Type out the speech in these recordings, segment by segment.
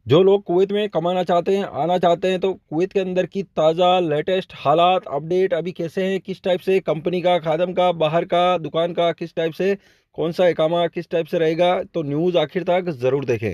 जो लोग कुवैत में कमाना चाहते हैं, आना चाहते हैं, तो कुवैत के अंदर की ताज़ा लेटेस्ट हालात अपडेट अभी कैसे हैं, किस टाइप से कंपनी का, खादम का, बाहर का, दुकान का, किस टाइप से, कौन सा इकामा किस टाइप से रहेगा, तो न्यूज़ आखिर तक ज़रूर देखें।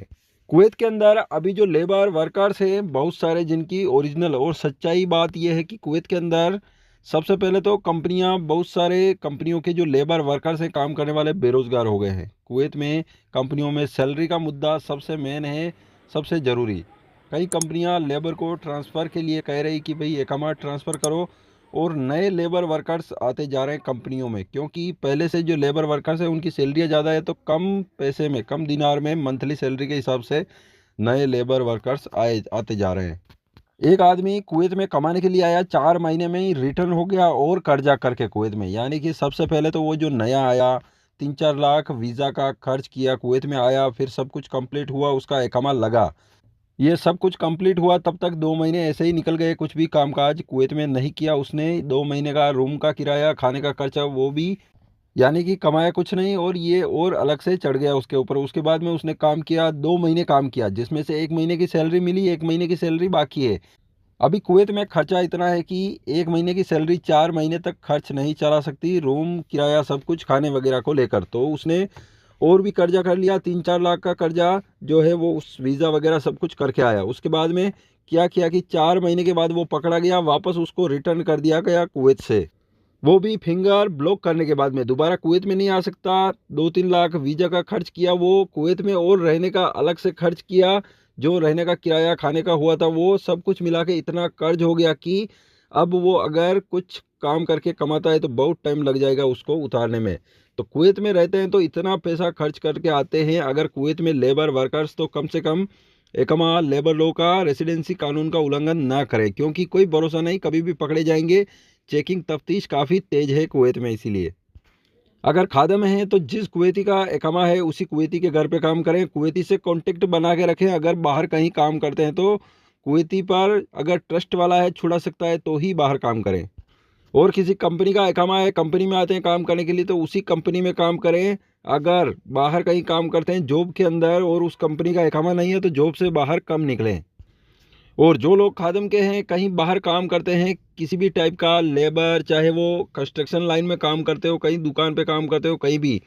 कुवैत के अंदर अभी जो लेबर वर्कर्स हैं बहुत सारे, जिनकी ओरिजिनल और सच्चाई बात यह है कि कुवैत के अंदर सबसे पहले तो कंपनियां, बहुत सारे कंपनियों के जो लेबर वर्कर्स हैं, काम करने वाले बेरोजगार हो गए हैं। कुवैत में कंपनियों में सैलरी का मुद्दा सबसे मेन है, सबसे ज़रूरी। कई कंपनियां लेबर को ट्रांसफ़र के लिए कह रही कि भाई एकमा ट्रांसफ़र करो, और नए लेबर वर्कर्स आते जा रहे हैं कंपनियों में, क्योंकि पहले से जो लेबर वर्कर्स हैं उनकी सैलरियाँ ज़्यादा है, तो कम पैसे में, कम दिनार में, मंथली सैलरी के हिसाब से नए लेबर वर्कर्स आते जा रहे हैं। एक आदमी कुवैत में कमाने के लिए आया, 4 महीने में ही रिटर्न हो गया और कर्जा करके कुवैत में। यानी कि सबसे पहले तो वो जो नया आया, 3-4 लाख वीज़ा का खर्च किया, कुवैत में आया, फिर सब कुछ कंप्लीट हुआ, उसका इकामा लगा। ये सब कुछ कंप्लीट हुआ, तब तक 2 महीने ऐसे ही निकल गए, कुछ भी कामकाज कुवैत में नहीं किया उसने। 2 महीने का रूम का किराया, खाने का खर्चा, वो भी, यानी कि कमाया कुछ नहीं, और ये और अलग से चढ़ गया उसके ऊपर। उसके बाद में उसने काम किया, 2 महीने काम किया, जिसमें से 1 महीने की सैलरी मिली, 1 महीने की सैलरी बाकी है। अभी कुवैत में खर्चा इतना है कि 1 महीने की सैलरी 4 महीने तक खर्च नहीं चला सकती, रूम किराया, सब कुछ खाने वगैरह को लेकर। तो उसने और भी कर्जा कर लिया, 3-4 लाख का कर्जा जो है वो, उस वीज़ा वगैरह सब कुछ करके आया। उसके बाद में क्या किया कि 4 महीने के बाद वो पकड़ा गया, वापस उसको रिटर्न कर दिया गया कुवैत से। वो भी फिंगर ब्लॉक करने के बाद में दोबारा कुवैत में नहीं आ सकता। 2-3 लाख वीज़ा का खर्च किया वो कुवैत में, और रहने का अलग से खर्च किया, जो रहने का किराया खाने का हुआ था, वो सब कुछ मिला के इतना कर्ज हो गया कि अब वो अगर कुछ काम करके कमाता है तो बहुत टाइम लग जाएगा उसको उतारने में। तो कुवैत में रहते हैं तो इतना पैसा खर्च करके आते हैं, अगर कुवैत में लेबर वर्कर्स तो कम से कम एकमा लेबर लॉ का, रेसिडेंसी कानून का उल्लंघन ना करें, क्योंकि कोई भरोसा नहीं, कभी भी पकड़े जाएंगे। चेकिंग तफ्तीश काफ़ी तेज है कुवैत में, इसीलिए अगर खादम है तो जिस कुवैती का इकामा है उसी कुवैती के घर पे काम करें, कुवैती से कांटेक्ट बना के रखें। अगर बाहर कहीं काम करते हैं तो कुवैती पर अगर ट्रस्ट वाला है, छुड़ा सकता है, तो ही बाहर काम करें। और किसी कंपनी का इकामा है, कंपनी में आते हैं काम करने के लिए, तो उसी कंपनी में काम करें। अगर बाहर कहीं काम करते हैं जॉब के अंदर और उस कंपनी का इकामा नहीं है, तो जॉब से बाहर कम निकलें। और जो लोग खादम के हैं, कहीं बाहर काम करते हैं, किसी भी टाइप का लेबर, चाहे वो कंस्ट्रक्शन लाइन में काम करते हो, कहीं दुकान पे काम करते हो, कहीं भी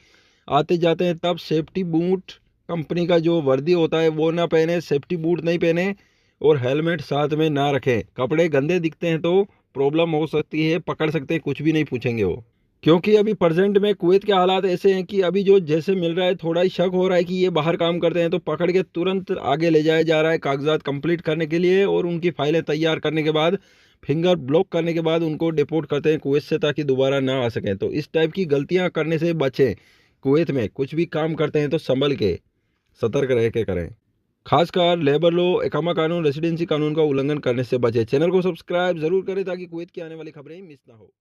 आते जाते हैं, तब सेफ्टी बूट, कंपनी का जो वर्दी होता है वो ना पहने, सेफ्टी बूट नहीं पहने, और हेलमेट साथ में ना रखें। कपड़े गंदे दिखते हैं तो प्रॉब्लम हो सकती है, पकड़ सकते हैं, कुछ भी नहीं पूछेंगे वो। क्योंकि अभी प्रेजेंट में कुवैत के हालात ऐसे हैं कि अभी जो जैसे मिल रहा है, थोड़ा ही शक हो रहा है कि ये बाहर काम करते हैं, तो पकड़ के तुरंत आगे ले जाया जा रहा है कागजात कंप्लीट करने के लिए, और उनकी फाइलें तैयार करने के बाद, फिंगर ब्लॉक करने के बाद उनको डिपोर्ट करते हैं कुवैत से, ताकि दोबारा ना आ सकें। तो इस टाइप की गलतियां करने से बचें। कुवैत में कुछ भी काम करते हैं तो संभल के, सतर्क रह के करें। खासकर लेबर लॉ, इकामा कानून, रेसिडेंसी कानून का उल्लंघन करने से बचें। चैनल को सब्सक्राइब जरूर करें ताकि कुवैत की आने वाली खबरें मिस ना हो।